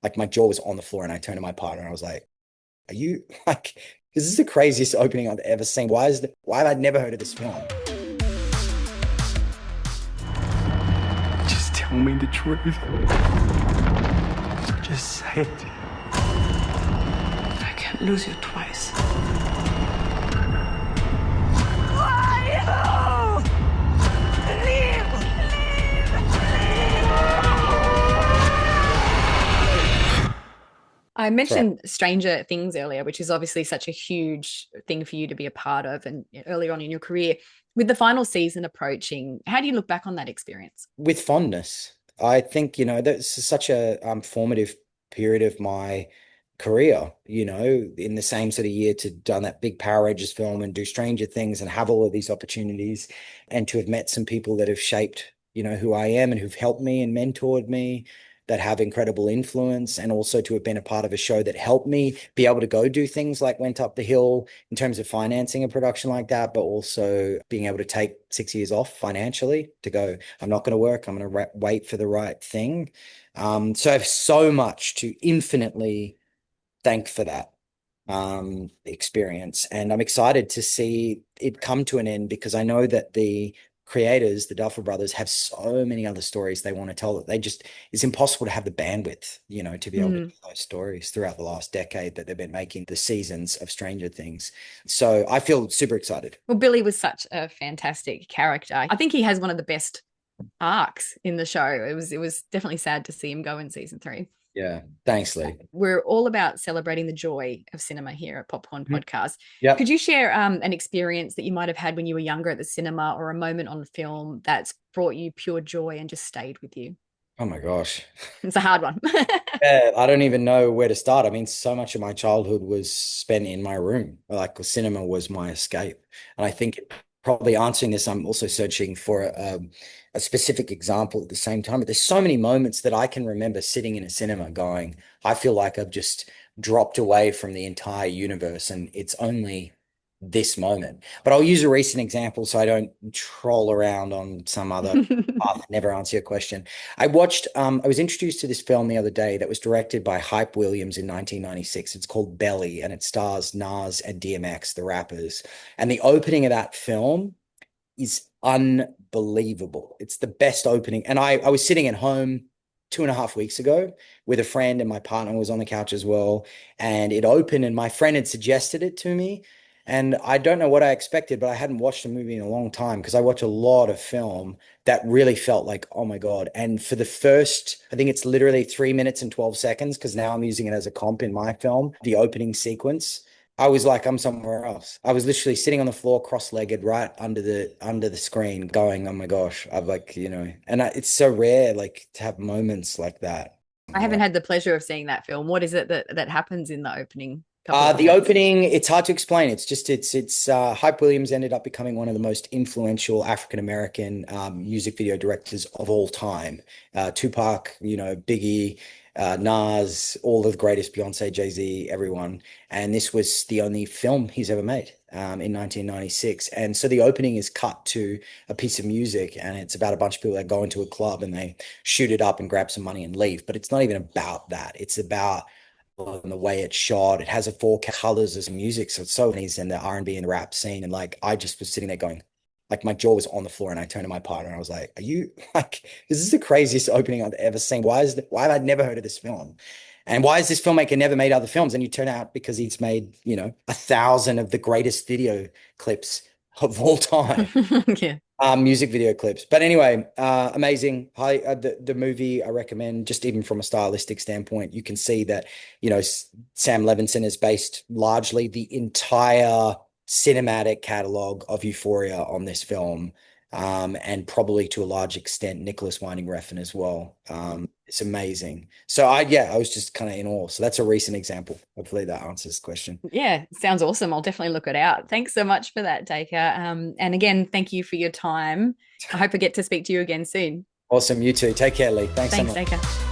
Like my jaw was on the floor and I turned to my partner and I was like, are you like, this is the craziest opening I've ever seen. Why have I never heard of this film? Just tell me the truth. Just say it. I can't lose you twice. I mentioned Stranger Things earlier, which is obviously such a huge thing for you to be a part of and earlier on in your career. With the final season approaching, how do you look back on that experience? With fondness. I think, that's such a formative period of my career, in the same sort of year to done that big Power Rangers film and do Stranger Things and have all of these opportunities and to have met some people that have shaped, who I am and who've helped me and mentored me, that have incredible influence, and also to have been a part of a show that helped me be able to go do things like Went Up the Hill in terms of financing a production like that, but also being able to take 6 years off financially to go, I'm not going to work, I'm going to wait for the right thing. So I have so much to infinitely thank for that experience. And I'm excited to see it come to an end because I know that the creators, the Duffer Brothers, have so many other stories they want to tell that it's impossible to have the bandwidth, to be able to tell those stories throughout the last decade that they've been making the seasons of Stranger Things. So I feel super excited. Well, Billy was such a fantastic character. I think he has one of the best arcs in the show. It was definitely sad to see him go in season 3. Yeah. Thanks, Leigh. We're all about celebrating the joy of cinema here at Popcorn Podcast. Yeah. Could you share an experience that you might have had when you were younger at the cinema, or a moment on film that's brought you pure joy and just stayed with you? Oh my gosh. It's a hard one. Yeah, I don't even know where to start. I mean, so much of my childhood was spent in my room. Like cinema was my escape. And I think probably answering this, I'm also searching for a specific example at the same time. But there's so many moments that I can remember sitting in a cinema going, I feel like I've just dropped away from the entire universe and it's only this moment. But I'll use a recent example so I don't troll around on some other path, never answer your question. I was introduced to this film the other day that was directed by Hype Williams in 1996. It's called Belly and it stars Nas and DMX, the rappers. And the opening of that film is unbelievable. It's the best opening. And I was sitting at home 2.5 weeks ago with a friend and my partner was on the couch as well. And it opened and my friend had suggested it to me. And I don't know what I expected, but I hadn't watched a movie in a long time because I watch a lot of film that really felt like, oh my God. And for the first, I think it's literally 3 minutes and 12 seconds, because now I'm using it as a comp in my film, the opening sequence. I was like, I'm somewhere else. I was literally sitting on the floor, cross-legged, right under the screen, going, "Oh my gosh!" I've like, it's so rare, like to have moments like that. I haven't had the pleasure of seeing that film. What is it that happens in the opening? The opening, it's hard to explain. It's Hype Williams ended up becoming one of the most influential African-American music video directors of all time. Tupac, Biggie, Nas, all of the greatest, Beyonce, Jay-Z, everyone. And this was the only film he's ever made in 1996. And so the opening is cut to a piece of music and it's about a bunch of people that go into a club and they shoot it up and grab some money and leave. But it's not even about that. It's about and the way it's shot. It has a 4K colors as music, so it's so nice in the R&B and rap scene. And like I just was sitting there going, like my jaw was on the floor, and I turned to my partner and I was like, "Are you like? This is the craziest opening I've ever seen. Why have I never heard of this film? And why has this filmmaker never made other films?" And you turn out because he's made 1,000 of the greatest video clips of all time. Yeah. Music video clips. But anyway, amazing. The movie I recommend, just even from a stylistic standpoint, you can see that, Sam Levinson has based largely the entire cinematic catalog of Euphoria on this film. And probably to a large extent, Nicholas Winding Refn as well. It's amazing. So I was just kind of in awe. So that's a recent example. Hopefully that answers the question. Yeah, sounds awesome. I'll definitely look it out. Thanks so much for that, Dacre. And again, thank you for your time. I hope I get to speak to you again soon. Awesome. You too. Take care, Leigh. Thanks so much. Thanks, Dacre.